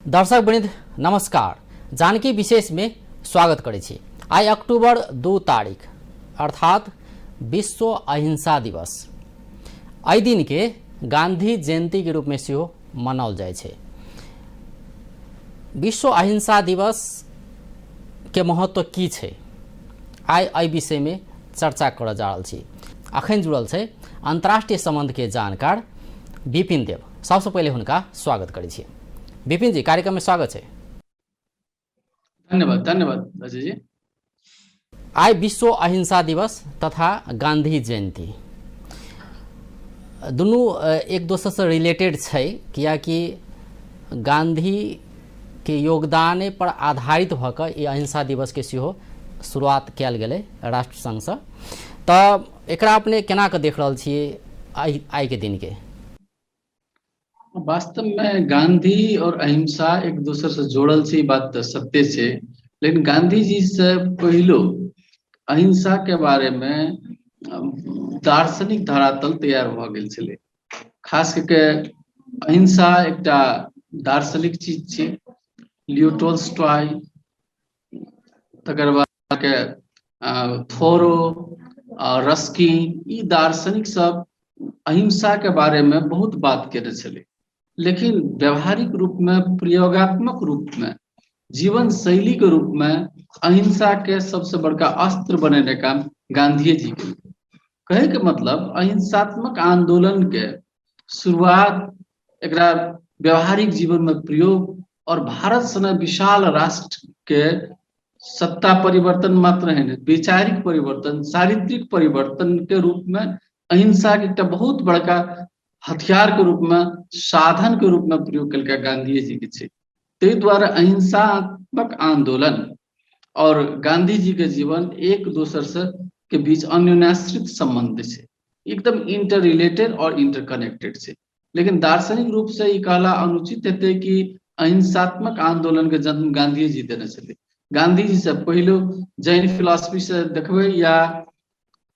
दर्शक वृंद नमस्कार। जानकी विशेष में स्वागत करै छी। आई अक्टूबर 2 तारीख अर्थात विश्व अहिंसा दिवस। एहि दिन के गांधी जयंती के रूप में सेहो मनाओल जाय छै। विश्व अहिंसा दिवस के महत्व की छै, आई एहि विषय में चर्चा कर जा रहल छी। अखन जुड़ल छै अंतर्राष्ट्रीय संबंध के जानकार विपिन देव। सबसे पहले हुनका स्वागत करै छी। विपिन जी, कार्यक्रम में स्वागत है। धन्यवाद धन्यवाद अजय जी। आज विश्व अहिंसा दिवस तथा गांधी जयंती दुनू एक दोसर से रिलेटेड है, कियाकि गांधी के योगदान पर आधारित भऽ ई अहिंसा दिवस के सेहो शुरुआत कयल गेलै राष्ट्रसंघ से। तऽ एकरा अपने केना के देख रहल छियै आइ के दिन के? वास्तव में गांधी और अहिंसा एक दूसरे से जोड़ल छै, बात तो सत्य छै। लेकिन गांधी जी से पहलो अहिंसा के बारे में दार्शनिक धरातल तैयार भऽ गेल छलै। खास करके अहिंसा एकटा दार्शनिक चीज छै। लियो टॉल्स्टॉय, तकर बाद के थोरो, रस्किन, ई दार्शनिक सब अहिंसा के बारे में बहुत बात केने छलै। लेकिन व्यवहारिक रूप में, प्रयोगात्मक रूप में, जीवन शैली के रूप में अहिंसा के सबसे बड़का अस्त्र बनेने काम गांधी जी के। कहे के मतलब अहिंसात्मक आंदोलन के शुरुआत, एकरा व्यवहारिक जीवन में प्रयोग और भारत सने विशाल राष्ट्र के सत्ता परिवर्तन मात्र है, वैचारिक परिवर्तन, चारित्रिक परिवर्तन के रूप में अहिंसा के एक बहुत बड़का हथियार के रूप में, साधन के रूप में प्रयोग कल गांधी जी के। ताहि द्वारा अहिंसात्मक आंदोलन और गांधी जी के जीवन एक दूसर से के बीच अन्योन्याश्रित संबंध है, एकदम इंटर रिलेटेड और इंटरकनेक्टेड है। लेकिन दार्शनिक रूप से ये कहला अनुचित हेतै कि अहिंसात्मक आंदोलन के जन्म गांधी जी देने छलै। गांधी जी से पहले जैन फिलॉसफी से देखबै, या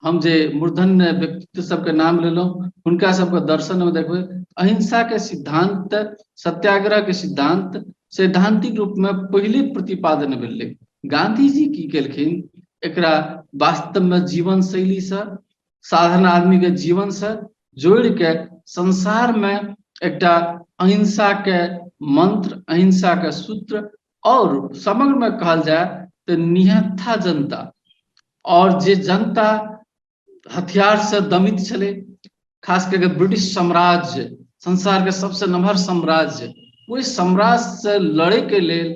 हम जे मूर्धन्य व्यक्तित्व सबके नाम लेलौं, हुनका सबके दर्शन में देखबै अहिंसा के सिद्धांत, सत्याग्रह के सिद्धांत सैद्धांतिक रूप में पहले प्रतिपादन भेलै। गांधी जी की केलखिन, एकरा वास्तव में जीवन शैली से, साधारण आदमी के जीवन से जोड़ के संसार में एकटा अहिंसा के मंत्र, अहिंसा के सूत्र, और समग्र में कहल जाए तो निहत्था जनता, और जे जनता हथियार से दमित छले, खास करके ब्रिटिश साम्राज्य, संसार के सबसे नम्हर साम्राज्य, वही साम्राज्य से लड़े के लिए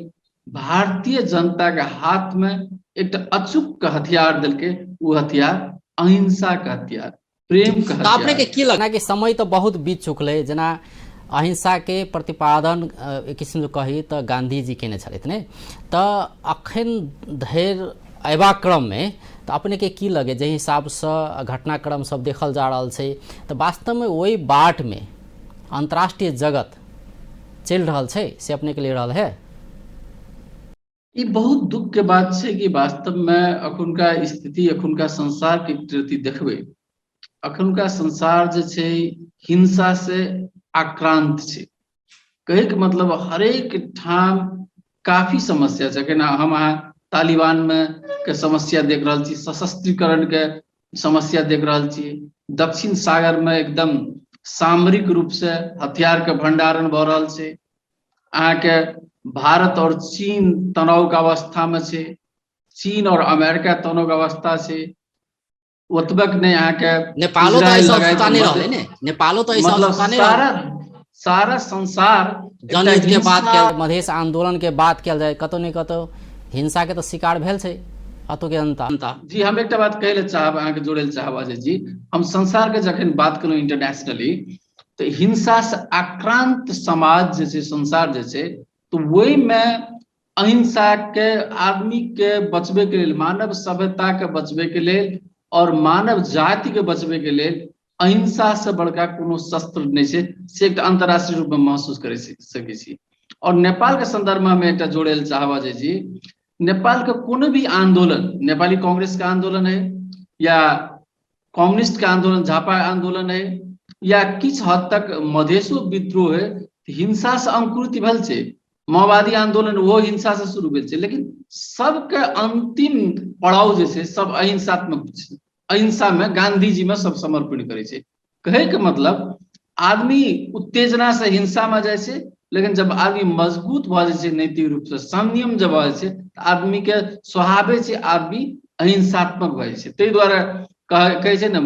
भारतीय जनता के हाथ में एक अचूक हथियार दिल के, वो हथियार अहिंसा का हथियार, प्रेम का हथियार। अपने के की लगना कि समय तो बहुत बीत चुकले, जना अहिंसा के प्रतिपादन एक किस्म से कही तो गांधी जी केने छलथि ने, तो अखन धैर्य अयबा क्रम में तो अपने के की लगे, जे हिसाब से घटनाक्रम सब देखल जा रहा है, तो वास्तव में वही बाट में अंतर्राष्ट्रीय जगत चल रहा है से अपने के ले रहा है? ये बहुत दुख के बात है कि वास्तव में अखुनका स्थिति, अखुनका संसार के प्रति देखबे, अखुनका संसार जे छै हिंसा से आक्रांत छै। कहे के मतलब हरेक ठाम काफी समस्या छै। केना हम तालिबान में के समस्या देख रहा छी, सशस्त्रीकरण के समस्या देख रहा छी, दक्षिण सागर में एकदम सामरिक रूप से हथियार के भंडारण भ रहा छै। अहाँ के भारत और चीन तनाव के अवस्था में छै, चीन और अमेरिका तनाव के अवस्था छै। ओतबक नहीं, अहाँ के नेपालो तो ऐसा अवस्था नहीं रहले ने, नेपालो तो ऐसा मतलब अवस्था नहीं रहले। सारा संसार जनयुद्ध के बाद के मधेश आंदोलन के बात किया जाए, कतो नहीं कतो हिंसा के तो शिकार भेल छै अतो के जनता। जी, हम एक बात कहे चाहब, अहाँ के जोड़े चाहब अजय जी, हम संसार के जखन बात करूं इंटरनेशनली, तो हिंसा से आक्रांत समाज जैसे संसार जैसे, तो वही में अहिंसा के, आदमी के बचबे के लिए, मानव सभ्यता के बचबे के लिए और मानव जाति के बचबे के लिए अहिंसा से बड़का कोनो शस्त्र नहीं छै, से एक अंतरराष्ट्रीय रूप में महसूस कर सकै छी। और नेपाल के संदर्भ में हमें एक जोड़े चाहब अजय जी, नेपाल के कोनो भी आंदोलन, नेपाली कांग्रेस का आंदोलन है या कम्युनिस्ट का आंदोलन, झापा आंदोलन है, या किछ हद तक मधेशो विद्रोह है, हिंसा से अंकुरित भेल छै। माओवादी आंदोलन वो हिंसा से शुरू भेल छै, लेकिन सबके अंतिम पड़ाव जे छै सब अहिंसात्मक छै। अहिंसा में गांधी जी में सब समर्पण करे छै। कहे के मतलब आदमी उत्तेजना से हिंसा में जाए छै, लेकिन जब आदमी मजबूत भ जाए छै नैतिक रूप से, संयम जब भ जाए छै त आदमी के स्वभावे छै आदमी अहिंसात्मक भ जाए छै। ताहि दुआरे कहे छै ने,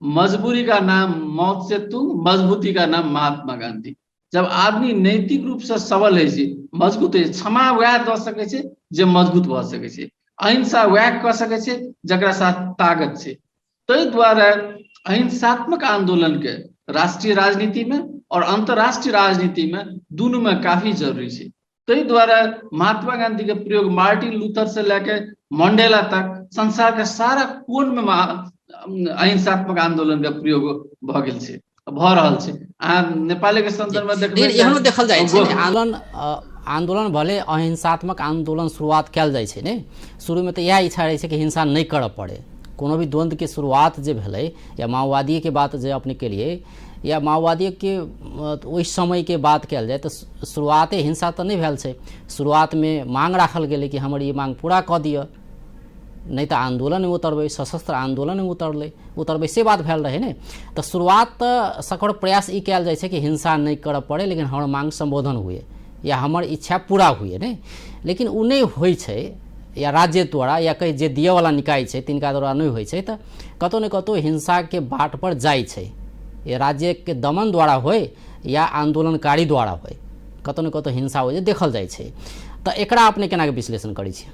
मजबूरी का नाम मौत से तुम, मजबूती का नाम महात्मा गांधी। जब आदमी नैतिक रूप से सबल है छै, मजबूत है, क्षमा वह द सके छै जे मजबूत भ सके छै, अहिंसा वह क सके छै जकरा साथ ताकत छै। ताहि द्वारे अहिंसात्मक आंदोलन के राष्ट्रीय राजनीति में और अंतरराष्ट्रीय राजनीति में दोनों में काफी जरूरी है। ताहि द्वारे महात्मा गांधी के प्रयोग मार्टिन लूथर से लेके मंडेला तक संसार के सारा कोण में अहिंसात्मक आंदोलन के प्रयोग भ गेल छै, भ रहल छै। अहाँ नेपाली के संदर्भ में देखबै लेकिन एहनो देखल जाइ छै ने, आंदोलन भले अहिंसात्मक आंदोलन शुरुआत कयल जाइ छै ने, शुरू में तो यह इच्छा रहे छै कि हिंसा नहीं करऽ पड़े। कोनो भी द्वंद्व के शुरुआत जे भेलै, या माओवादी के बात जे अपने के लिए, या माओवादी के उस समय के बात कयल जाए तो शुरुआते हिंसा तो नहीं भेल छै। शुरुआत में मांग राखल गेलै कि हमर ये मांग पूरा कऽ दिअ, नहीं तो आंदोलन में उतरबै, सशस्त्र आंदोलन में उतरबै से बात भेल रहे ने। तो शुरुआत तो सकर प्रयास ई कयल जाइ छै कि हिंसा नहीं करऽ पड़े, लेकिन हमर मांग संबोधन हुए या हमर इच्छा पूरा हुए ने। लेकिन उ नहीं होइ छै, या राज्य द्वारा या कहीं जे दिए वाला निकाय छै तिनका द्वारा नहीं होइ छै, तो कतौ न कतौ हिंसा के बाट पर जाइ छै। ये राज्य के दमन द्वारा होय या आंदोलनकारी द्वारा होय, कतौ न कतौ हिंसा हो देखल जाइ छै। तो एकरा अपने केना के विश्लेषण करै छी?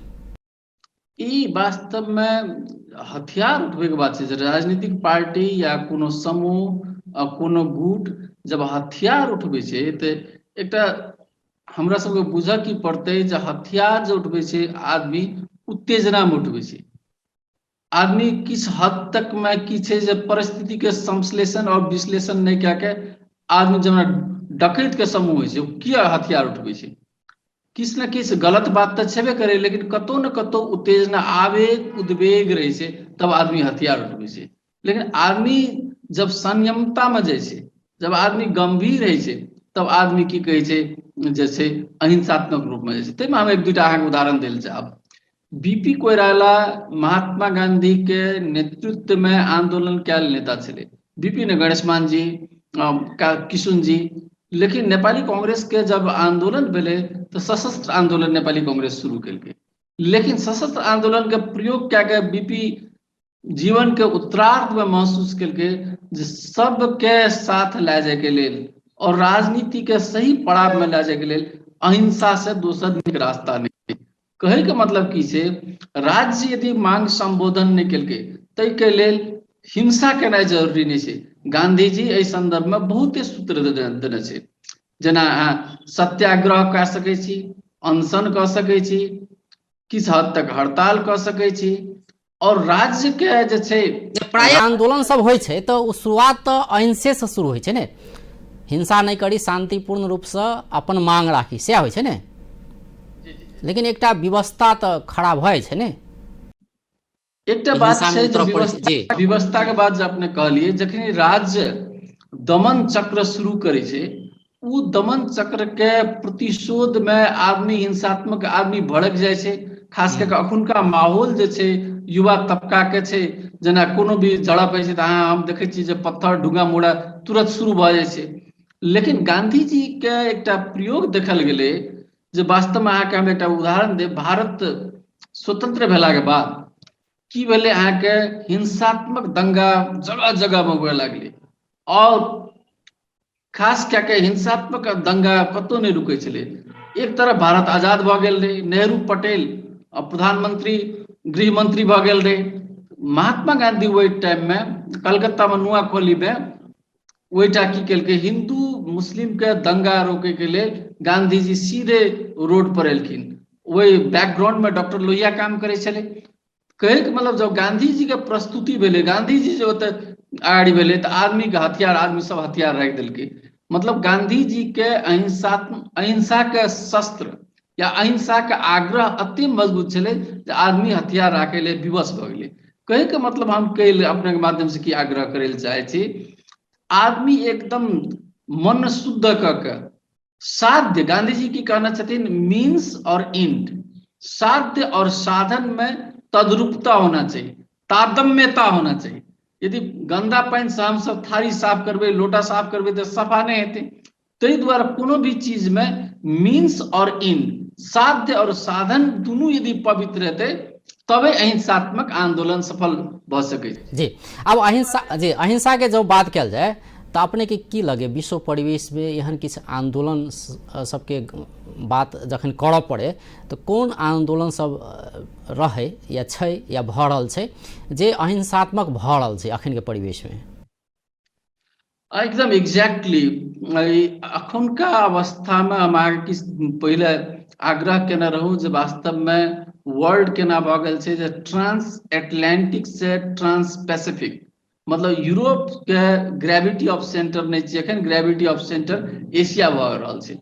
ई वास्तव में हथियार उठबे के बात छै। राजनीतिक पार्टी या कोनो समूह कोनो गुट जब हथियार उठबे छै तो एकटा हमरा सबके बुझऽ की पड़तै जे हथियार जो उठबे छै आदमी उत्तेजना में उठबे छै। आदमी किस हद तक में की छै जे परिस्थिति के संश्लेषण और विश्लेषण नहीं कए के आदमी जेना डकैत के समूह होइ छै, किया हथियार उठबे छै? किस न किस गलत बात तो छेबे करे, लेकिन कतौ न कतौ उत्तेजना, आवेग, उद्वेग रहे छै, तब आदमी हथियार उठबे छै। लेकिन आदमी जब संयमता में जाइ छै, जब आदमी गंभीर रहे छै, तब आदमी की कहे छै जे छै अहिंसात्मक रूप में जाइ छै। ताहिमे हम एक दूटा अहाँके उदाहरण देल चाहब। बीपी कोइराला महात्मा गांधी के नेतृत्व में आंदोलन कैल नेता छले, बीपी ने गणेशमान जी, किशुन जी। लेकिन नेपाली कांग्रेस के जब आंदोलन भेले तो सशस्त्र आंदोलन नेपाली कांग्रेस शुरू केलकै। लेकिन सशस्त्र आंदोलन के प्रयोग क्या के बीपी जीवन के उत्तरार्ध में महसूस केलकै जे सबके साथ ला जाए के लेल और राजनीति के सही पड़ाव में ला जाए के लेल अहिंसा से दोसर नीक रास्ता नहीं। कहे के मतलब की छै, राज्य यदि मांग संबोधन नहीं केलकै तै के लेल हिंसा केनाइ जरूरी नहीं छै। गांधी जी एहि संदर्भ में बहुते सूत्र देने छै, जेना सत्याग्रह कऽ सकै छी, अनशन कऽ सकै छी, किस हद तक हड़ताल कऽ सकै छी, और राज्य के जे छै प्राय आंदोलन सब होइ छै तो शुरुआत तो अहिंसे से शुरू होइ छै ने, हिंसा नहीं करी, शांतिपूर्ण रूप से अपन मांग राखी, से होइ छै ने। लेकिन एकटा व्यवस्था तो खराब भऽ जाइ छै ने। एकटा बात छै जे व्यवस्था के बात जे अपने कहलिए, जखन राज्य दमन चक्र शुरू करे छै, उ दमन चक्र के प्रतिशोध में आदमी हिंसात्मक आदमी भड़क जाइ छै। खास करके अखुनका माहौल जे छै युवा तबका के छै, जेना कोनो भी झड़प होइ छै तो हम देखै छी जे पत्थर ढुंगा मुड़ा तुरंत शुरू भऽ जाइ छै। लेकिन गांधी जी के एकटा प्रयोग देखल गेलै जे वास्तव में अहाँके हम एकटा उदाहरण देब। भारत स्वतंत्र भेला के बाद की भेलै, अहाँके हिंसात्मक दंगा जगह जगह में हुए लगलै, और खास क्या के हिंसात्मक दंगा कतौ नहीं रुकै छलै। एक तरफ भारत आजाद भऽ गेल रहे, नेहरू पटेल प्रधानमंत्री गृह मंत्री भऽ गेल रहे। महात्मा गांधी वही टाइम में कलकत्ता में नुआकोली में वहीटा की केलकै, हिंदू मुस्लिम के दंगा रोके के लिए गांधी जी सीधे रोड पर एलखिन। वही बैकग्राउंड में डॉक्टर लोहिया काम करे छले। कहे के मतलब जब गांधी जी के प्रस्तुति भेले, गांधी जी जो आड़ी भेले तो आदमी के हथियार, आदमी सब हथियार रख दिलके। मतलब गांधी जी के अहिंसा के शस्त्र या अहिंसा के आग्रह अति मजबूत छले जे आदमी हथियार राखे ले विवश भ गेले। कहे के मतलब हम अपने के माध्यम से की आग्रह करे ले चाहे छी, आदमी एकदम मन शुद्ध क के साध्य, गांधी जी की कहना चाहते मीन्स और एंड, साध्य और साधन में तद्रुपता होना चाहिए, तारतम्यता होना चाहिए। यदि गंदा पानी से हम सब थारी साफ करबे, लोटा साफ करबे तो सफा नहीं हेतै। ताहि दुआरे कोनो भी चीज में मीन्स और एंड, साध्य और साधन दुनू यदि पवित्र रहते तबे अहिंसात्मक आंदोलन सफल भ सकै छै। जी, अब अहिंसा के जब बात कल जाए तो अपने के की लगे विश्व परिवेश में एहन किछु आंदोलन सबके बात जखन करऽ पड़े तो कौन आंदोलन सब रहे या छै या भऽ रहल छै जे अहिंसात्मक भऽ रहल छै अखन के परिवेश में? एकदम एग्जैक्टली अखुनका अवस्था में हम अहाँके किछु पहिले आग्रह केने रहूँ जे वास्तव में वर्ल्ड केना भऽ गेल छै जे ट्रांस एटलांटिक से ट्रांस पैसिफिक, मतलब यूरोप के ग्रेविटी ऑफ सेंटर नहीं छै एखन, ग्रेविटी ऑफ सेंटर एशिया भऽ रहल छै।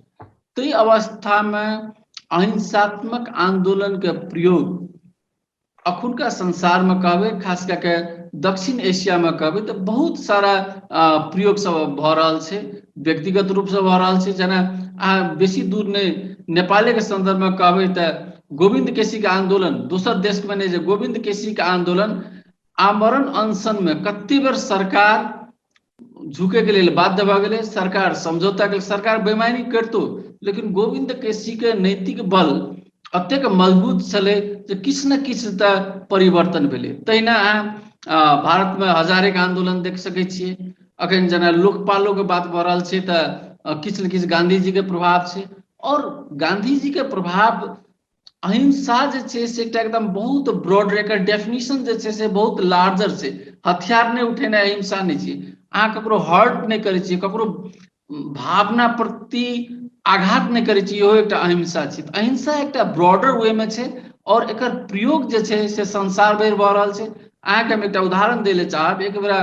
तो ई अवस्था में अहिंसात्मक आंदोलन के प्रयोग अखुनका संसार में कहबै, खास करके दक्षिण एशिया में कहबै तो बहुत सारा प्रयोग सब भऽ रहल छै, व्यक्तिगत रूप से भऽ रहल छै। जेना बेसी दूर नहीं, नेपाले के संदर्भ में कहबै तो गोविंद केसी के आंदोलन, दोसर देश में नहीं, जे गोविंद केसी के आंदोलन आमरण अनशन में कते बेर सरकार झुके के लिए बाध्य भऽ गेलै, सरकार समझौता के, सरकार बेईमानी करतो, लेकिन गोविंद केसी के नैतिक बल अतेक मजबूत छलै जे किछु न किछु तऽ परिवर्तन भेलै। तहिना भारत में हजारेके आंदोलन देख सकै छियै। अखन जेना लोकपालो के बात भऽ रहल छै तऽ किछु न किछु गांधी जी के प्रभाव छै, और गांधी जी के प्रभाव अहिंसा जे छै से एकटा एकदम बहुत ब्रॉड, एकर डेफिनेशन जे छै से बहुत लार्जर छै। हथियार नहीं उठेनाइ अहिंसा नहीं छै, अहाँ ककरो हर्ट नहीं करै छियै, ककरो भावना प्रति आघात नहीं करै छियै, इहो एकटा अहिंसा छै। अहिंसा एकटा ब्रॉडर वे में छै और एकर प्रयोग जे छै से संसार भरि भऽ रहल छै। अहाँके हम एकटा उदाहरण दै ले चाहब। एक बेरा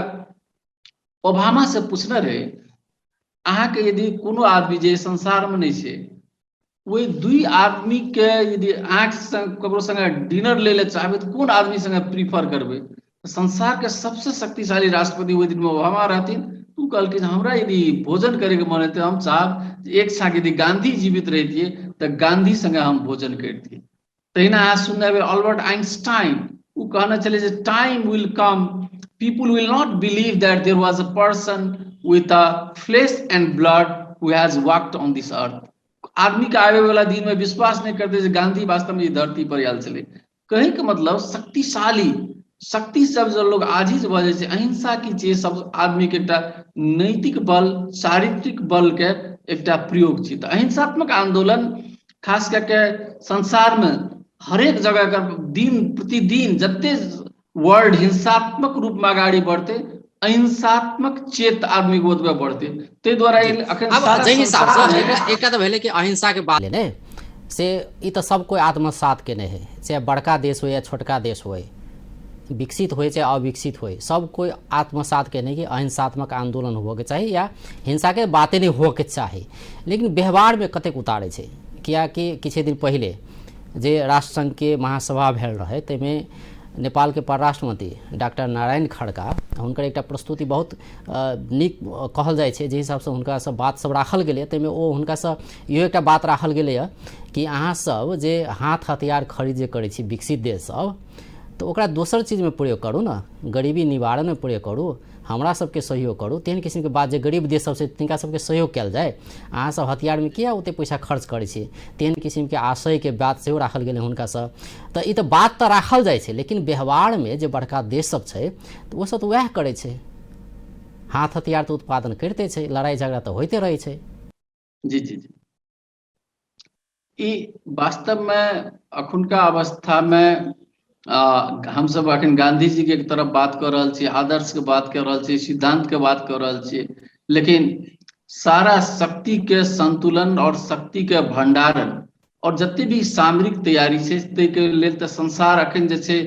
ओबामा से पूछने रहे, अहाँके यदि कोनो आदमी जे संसार में नहीं छै, वही दुई आदमी के यदि आँख ककरो संगे डिनर ले ले चाहबै तो कोन आदमी संगे प्रीफर करबै? संसार के सबसे शक्तिशाली राष्ट्रपति ओहि दिन में ओबामा रहथिन। तू कहलखिन हमरा यदि भोजन करे के मन हेतै, हम चाहब एक छाक यदि गांधी जीवित रहितियै तो गांधी संगे हम भोजन करतियै। तहिना अहाँ सुनने हेबै अल्बर्ट आइंस्टाइन, वो कहने चले जे time will come, people will not believe that there was a person with a flesh and blood who has walked on this earth। आदमी के आवे वाला दिन में विश्वास नहीं करते जे गांधी वास्तव में धरती पर आयल छले। कहे के मतलब शक्तिशाली, शक्ति सब जो लोग आजीज भऽ जाइ छै, अहिंसा की चीज सब आदमी के एकटा नैतिक बल, चारित्रिक बल के एकटा प्रयोग छै। तो अहिंसात्मक आंदोलन खास करके संसार में हरेक जगह का दिन प्रतिदिन जते वर्ल्ड हिंसात्मक रूप में आगाड़ी बढ़ते, अहिंसात्मक चेत आदमी को ओतबे बढ़ते। ते द्वारा अखन अब सारा जै हिसाब संसार से में एकटा तो भेलै कि अहिंसा के बात लेने से ई तो सब कोई आत्मसात केने है, चाहे बड़का देश हो या छोटका देश हो, विकसित हो चाहे अविकसित हो, सब कोई आत्मसात केने कि अहिंसात्मक आंदोलन हो के चाहिए या हिंसा के बातें नहीं हो के चाहिए। लेकिन व्यवहार में कतेक उतारे छै, कियाकि किछु दिन पहले जे राष्ट्रसंघ के महासभा भेल रहे तैमे नेपाल के परराष्ट्र मंत्री डॉक्टर नारायण खड़का हुनकर एकटा प्रस्तुति बहुत नीक कहल जाय छै, जे हिसाब से हुनका सब बात सब राखल गेलै। तैमे ओ हुनका से इहो एकटा बात राखल गेलै कि अहाँ सब जे हाथ हथियार खरीद जे करै छी विकसित देश सब, तो ओकरा दोसर चीज में प्रयोग करू ना, गरीबी निवारण में प्रयोग करू, हमरा सबके सहयोग करू। तेहन किस्म के बात जे गरीब देश सबसे तिनका सबके सहयोग कयल जाए, अहाँ सब हथियार में किया ओते पैसा खर्च करै छी, तेहन किस्म के आशय के बात सेहो राखल गेलै हुनका सब। तो ई तो बात तो राखल जाय छै, लेकिन व्यवहार में जे बड़का देश सब छै तो वो सब तो वह करे छै, हाथ हथियार तो उत्पादन करते छै, लड़ाई झगड़ा तो होते रहे छै। जी जी जी, ई वास्तव में अखुनका अवस्था में हम सब अखन गांधी जी के तरफ बात कर रहल छी, आदर्श के बात कर रहल छी, सिद्धांत के बात कर रहल छी, लेकिन सारा शक्ति के संतुलन और शक्ति के भंडारण और जते भी सामरिक तैयारी छै ताहि के लेल तऽ संसार अखन जे छै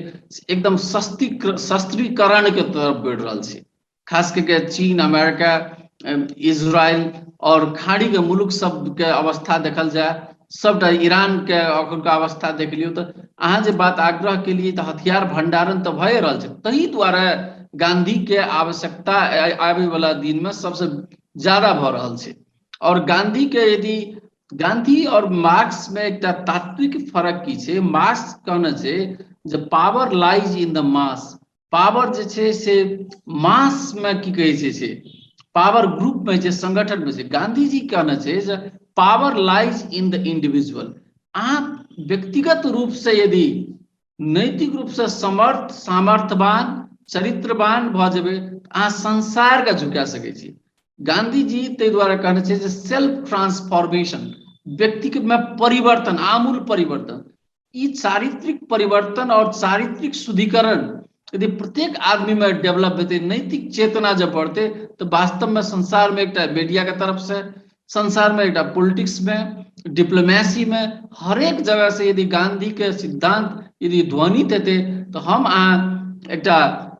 एकदम शस्त्रीकरण के तरफ बढ़ि रहल छै। खास करके चीन, अमेरिका, इजराइल और खाड़ी के मुल्क सब के अवस्था देखल जाए, सबटा ईरान के अखुनका अवस्था देख लियौ, तो अहाँ जे बात आग्रह के लिए तो हथियार भंडारण तो भए रहल छै। तही दुआरे गांधी के आवश्यकता आबे वाला दिन में सबसे ज्यादा भऽ रहल छै। और गांधी के यदि गांधी और मार्क्स में एक तात्विक फर्क की छै। मार्क्स कहने छै जे power lies in the mass, power जे छै से मास में की कहै छै से पावर ग्रुप में छै, संगठन में छै। गांधी जी कहने छै जे power lies in the individual. अहाँ व्यक्तिगत रूप से यदि नैतिक रूप से समर्थ सामर्थ्यवान चरित्रवान भ जेबै अहाँ संसार के झुका सकै छी। गांधी जी ताहि दुआरे कहने छै जे सेल्फ ट्रांसफॉर्मेशन, व्यक्ति में परिवर्तन, आमूल परिवर्तन, ई चारित्रिक परिवर्तन और चारित्रिक शुद्धिकरण यदि प्रत्येक आदमी में डेवलप हेतै, नैतिक चेतना जब बढ़ते तो वास्तव में संसार में एक मीडिया के तरफ से, संसार में एक पॉलिटिक्स में, डिप्लोमेसी में, हर एक जगह से यदि गांधी के सिद्धांत यदि ध्वनित हेतै तो हम एक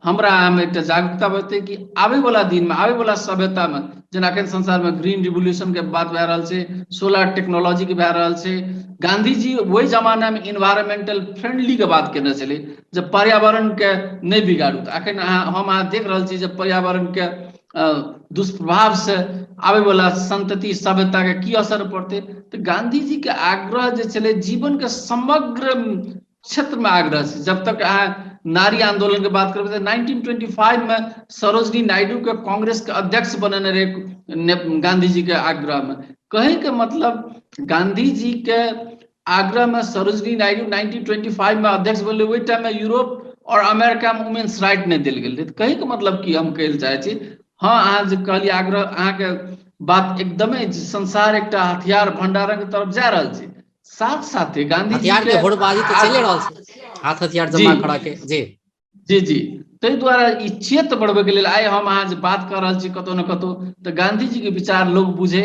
हमरा में एक जागरूकता बढ़ते कि आवे वाला दिन में, आवे वाला सभ्यता में, जेना अखन संसार में ग्रीन रिवोल्यूशन के बात भए रहल छै, सोलर टेक्नोलॉजी के भए रहल छै। गांधी जी वही जमाना में इन्वायरमेंटल फ्रेंडली के बात केने छलै, जब पर्यावरण के नहीं बिगाड़ू। तो अखन हम देख रहल छी जब पर्यावरण के दुष्प्रभाव से आवे वाला संतति सभ्यता के की असर पड़ते। तो गांधी जी के आग्रह जे छलै जीवन के समग्र क्षेत्र में आग्रह छै। जब तक नारी आंदोलन के बात करबै तो 1925 में सरोजनी नायडू के कांग्रेस के अध्यक्ष बनेने रहे गांधी जी के आग्रह में। कहे के मतलब गांधी जी के आग्रह में सरोजनी नायडू 1925 में अध्यक्ष बनले, वही टाइम में यूरोप और अमेरिका में वुमेन्स राइट नहीं दिल गेल। कहे के मतलब कि हम कहल चाहे छी, हाँ अहाँ जे कहलिए आग्रह, अहाँ के बात एकदमे संसार एक हथियार भंडारण के तरफ जा रहा है। साथ साथ गांधी जी हथियार के होड़बाजी तो चले रहल छै, हाथ हथियार जमा करा के। जी जी जी ताहि द्वारे ई चेत बढ़बे के लेल आइ हम अहाँ जे बात कर रहल छी कतौ न कतौ, तो गांधी जी के विचार लोग बुझे,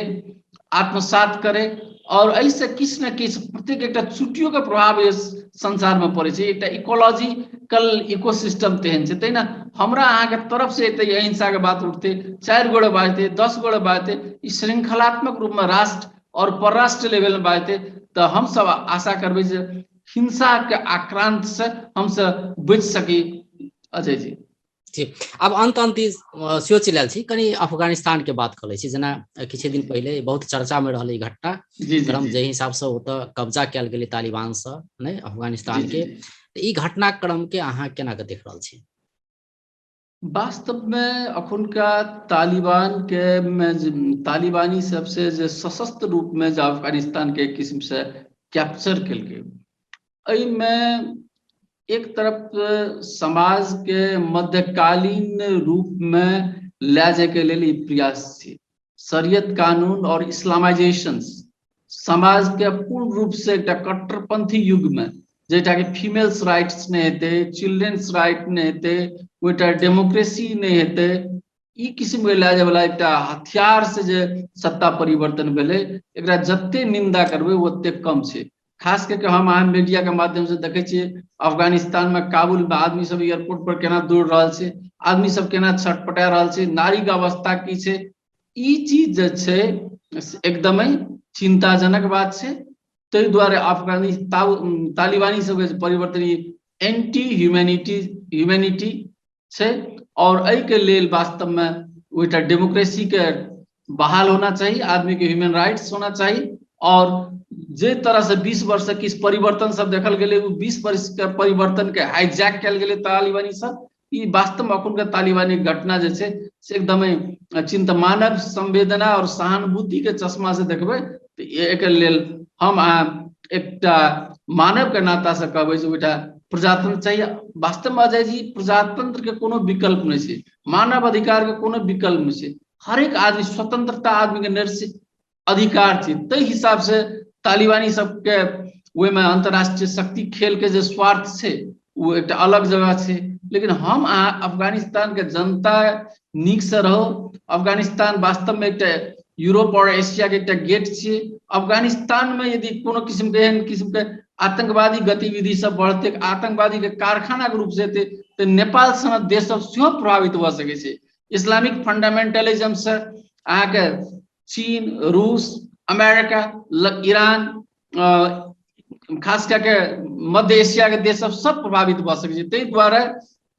आत्मसात करे, और ऐसे किछु न किछु प्रत्येक एक चुटियो के प्रभाव इस संसार में पड़े छै। एक इकोलॉजिकल इकोसिस्टम तेहन छै, तैना हमरा अहाँ के तरफ से एते अहिंसा के बात उठते, 4 गोड़े बाजते, 10 गोड़े बाजते, इस श्रृंखलात्मक रूप में राष्ट्र और परराष्ट्र लेवल में बाजते, तो हम सब आशा करबे जे हिंसा के आक्रांत से हम सब बच सकी। अजय जी जी अब अंत सोच लेल छी, कनी अफगानिस्तान के बात कर लै छी। जेना किछु दिन पहले बहुत चर्चा में रहल घटना क्रम, जे हिसाब से ओतऽ कब्जा कयल गेलै तालिबान से ने अफगानिस्तान के, ई घटनाक्रम के अहाँ केना के देख रहल छी? वास्तव में अखुनका तालिबान के तालिबानी सबसे जे सशस्त्र रूप में जो अफगानिस्तान के किस्म से कैप्चर कल गए, में एक तरफ समाज के मध्यकालीन रूप में ले जाए के लिए प्रयास थी, शरीयत कानून और इस्लामाइजेशन समाज के पूर्ण रूप से एक कट्टरपंथी युग में जेटा कि फीमेल्स राइट्स नहीं हेते, चिल्ड्रंस राइट नहीं हेते, कोईटा डेमोक्रेसी नहीं हेते, ई किस्म के ले जाए वाला एक हथियार से जे सत्ता परिवर्तन भेले, एकरा जत्ते निंदा करबे ओत्ते कम छै। खास करके हम अहाँ मीडिया के माध्यम से देखे छियै अफगानिस्तान में काबुल में आदमी सब एयरपोर्ट पर केना दौड़ रहल छै, आदमी सब केना छटपटा रहल छै, नारी के अवस्था की छै, ई चीज जे छै एकदमै चिंताजनक बात छै। ताहि दुआरे तालिबानी सब के परिवर्तन एंटी ह्यूमैनिटी छै, और एहि के लेल वास्तव में ओइटा डेमोक्रेसी के बहाल होना चाहिए, आदमी के ह्यूमन राइट्स होना चाहिए। और जे तरह से 20 वर्ष से किस परिवर्तन सब देखल गेले, 20 वर्ष के परिवर्तन के हाईजैक कल गेले तालिबानी सब, ई वास्तव में अखुन के तालिबानी घटना जे छै से एकदमै चिंता, मानव संवेदना और सहानुभूति के चश्मा से देखबै तो एक लेल हम एकटा मानव के नाता से कहबै जे बेटा प्रजातंत्र चाहिए। वास्तव में अजय जी प्रजातंत्र के कोनो विकल्प नहीं छै, मानव अधिकार के कोनो विकल्प नहीं छै, हर एक आदमी स्वतंत्रता आदमी के निर्सित अधिकार छै। ताहि हिसाब से तालिबानी सबके ओहि में अंतरराष्ट्रीय शक्ति खेल के जे स्वार्थ छै वो एक अलग जगह छै। लेकिन हम अफगानिस्तान के जनता नीक से रहो, अफगानिस्तान वास्तव में एक यूरोप और एशिया के एक गेट छै। अफगानिस्तान में यदि कोनो किस्म के एहन किस्म के आतंकवादी गतिविधि सब बढ़ते, आतंकवादी के कारखाना के रूप से हेतै तो नेपाल सनक देश सब सेहो प्रभावित भ सकै छै। इस्लामिक फंडामेंटलिज्म से अहाँ के चीन, रूस, अमेरिका, ईरान, खास करके मध्य एशिया के देश सब प्रभावित भ सकै छै। ताहि दुआरे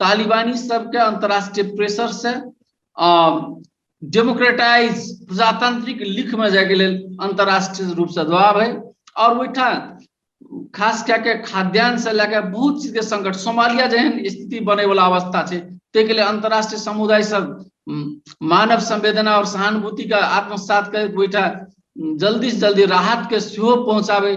तालिबानी सबके अंतरराष्ट्रीय प्रेशर से डेमोक्रेटाइज प्रजातांत्रिक लिख में जाके लेल अंतर्राष्ट्रीय रूप से दबाव है। और वैठा खास क्या के खाद्यान्न से लेकर बहुत चीज के संकट, सोमालिया जहन स्थिति बने वाला अवस्था है, ते के लिए अंतर्राष्ट्रीय समुदाय सब मानव संवेदना और सहानुभूति का आत्मसात कर बैठा जल्दी से जल्दी राहत के सेहो पहुंचावे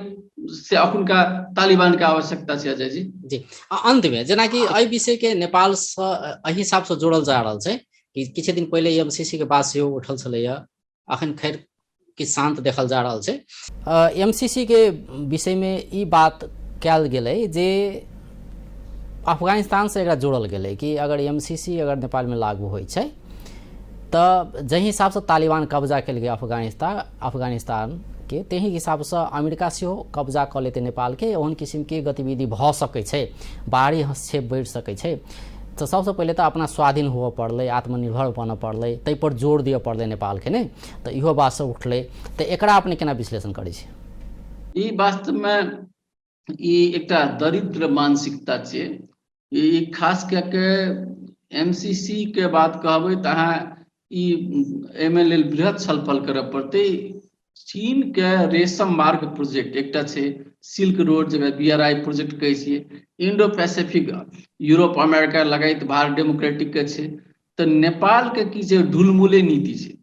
से अखुनका तालिबान के आवश्यकता है। अजय जी अंत में जेना कि एहि विषय के नेपाल से एहि हिसाब से जोड़ल जा रहा है कि किछ दिन पहले एमसीसी के बात सेहो उठल छलैया, अखन खैर कि शांत देखल जा रहा है। एमसीसी के विषय में ई बात कल गए जे अफगानिस्तान से एकरा जोड़ल गए कि अगर एमसीसी अगर नेपाल में लागू हो तो जही हिसाब से तालिबान कब्जा कल गए अफगानिस्तान के, तही हिसाब से अमेरिका से कब्जा कर लेते नेपाल के, ओहन किस्म के गतिविधि भ सकै, बाहरी हस्तक्षेप बढ़ सकै। तो सबसे पहले तो अपना स्वाधीन हुआ पड़े, आत्मनिर्भर बन पड़े, तै पर जोर दिए पड़े नेपाल के ने, तो इहो बात से उठले। तो एकरा अपने केना विश्लेषण करै छी? ई वास्तव में ई एकटा दरिद्र मानसिकता छै। ई खास करके एमसीसी के बात कहबै तो अहाँ ई एमे लेल बृहत छलफल करय पड़तै। चीन के रेशम मार्ग प्रोजेक्ट एकटा छै, सिल्क रोड जगह BRI प्रोजेक्ट कहै छियै, इंडो पैसिफिक यूरोप अमेरिका लगाइत भारत डेमोक्रेटिक के छै। तो नेपाल के की छै, ढुलमुले नीति छै,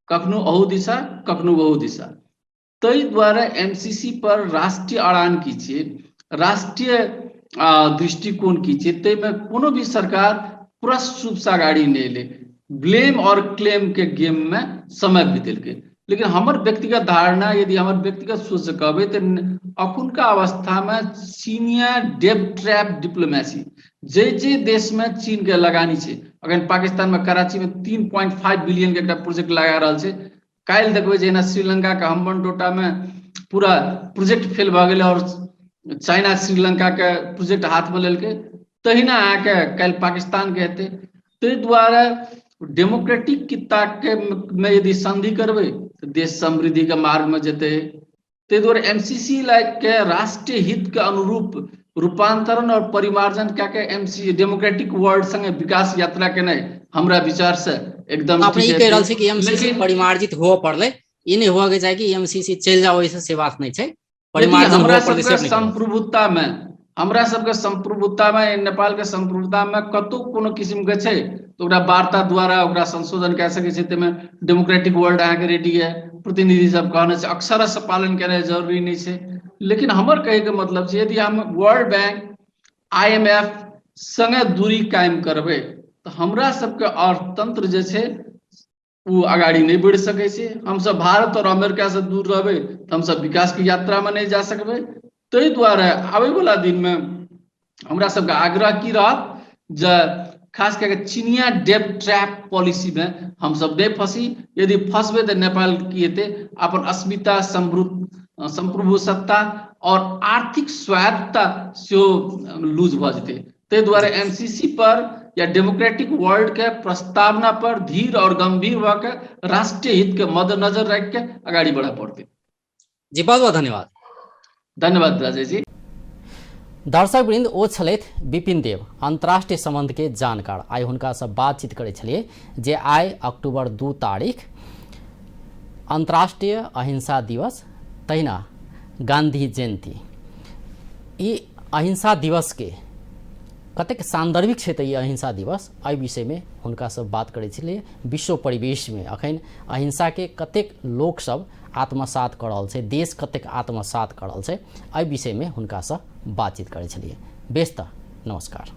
कखनो अहू दिशा कखनो वहू दिशा। ताहि द्वारा एमसीसी पर राष्ट्रीय अड़ान की छै, राष्ट्रीय दृष्टिकोण की छै, ताहिमे कोनो भी सरकार पुरस्ट रूप से आगाड़ी नहीं ले, ब्लेम और क्लेम के गेम में समय बितेलकै। लेकिन हमार व्यक्तिगत धारणा, यदि हमार व्यक्तिगत सोच से कहबै तो अखुनका अवस्था में चीनिया डेब ट्रैप डिप्लोमेसी जे देश में चीन के लगानी है, अगर पाकिस्तान में कराची में 3.5 बिलियन के एक प्रोजेक्ट लगा रहा है, काल्हि देखबै जेना श्रीलंका के हम्बनटोटा में पूरा प्रोजेक्ट फेल भ गेलै और चाइना श्रीलंका के प्रोजेक्ट हाथ में लेलकै, तहिना आके काल्हि पाकिस्तान के हेतै। ताहि दुआरे डेमोक्रेटिक कित्ता के में यदि संधि करबै तो देश समृद्धि के मार्ग में जेते। ताहि दुआरे एमसीसी के राष्ट्रीय हित के अनुरूप रूपांतरण और परिमार्जन क्या एमसी डेमोक्रेटिक वर्ल्ड संगे विकास यात्रा के नहीं हमरा विचार से एकदम अपने ई कह रहल छै कि एमसीसी परिमार्जित हो पड़ले, ई नहीं हुआ के चाहे कि एमसीसी चल जाओ, ऐसे से बात नहीं छै। परिमार्जन हमरा सबके संप्रभुता में, हमरा सबके संप्रभुता में, नेपाल के संप्रभुता में कतौ कोनो किस्म के छै तो ओकरा वार्ता द्वारा ओकरा संशोधन कह सकै छै। तैमे डेमोक्रेटिक वर्ल्ड अहाँके रेडी है, प्रतिनिधि सब कहने से अक्षरश पालन करना जरूरी नहीं है। लेकिन हमर कहे के मतलब छै यदि हम वर्ल्ड बैंक IMF संगे दूरी कायम करबै तो हमरा सबके अर्थतंत्र जे छै वो आगाड़ी नहीं बढ़ सकै छै। हम सब भारत और अमेरिका से दूर रहबै तो हम सब विकास की यात्रा में नहीं जा सकबै। ताहि दुआरे आबै वाला दिन में हमरा सबके आग्रह की रहत जे खास करके चीनिया डेब ट्रैप पॉलिसी में हम सब नहीं फंसी। यदि फंसबे तो नेपाल की हेतै, अपन अस्मिता, संप्रभु सत्ता और आर्थिक स्वायत्तता से लूज भ जेतै। ताहि दुआरे एमसीसी पर या डेमोक्रेटिक वर्ल्ड के प्रस्तावना पर धीर और गंभीर होकर राष्ट्रीय हित के मद्देनजर रख के आगाड़ी बढ़ा पड़ते। जी बहुत बहुत धन्यवाद। धन्यवाद राजेश जी। दर्शक वृंद ओ छलैथ विपिन देव, अंतर्राष्ट्रीय संबंध के जानकार। आइ हुनका से बातचीत करे छलिए जे आइ अक्टूबर 2 तारीख अंतर्राष्ट्रीय अहिंसा दिवस, तहिना गांधी जयंती। ई अहिंसा दिवस के कतेक सान्दर्भिक छै ई अहिंसा दिवस, एहि विषय में हुनका से बात करे छलिए। विश्व परिवेश में अखन अहिंसा के कतेक लोक सब आत्मसात कर रहल छै, देश कतेक आत्मसात कर रहल छै, एहि विषय में हुनका से बातचीत करे छलिए। बेस त नमस्कार।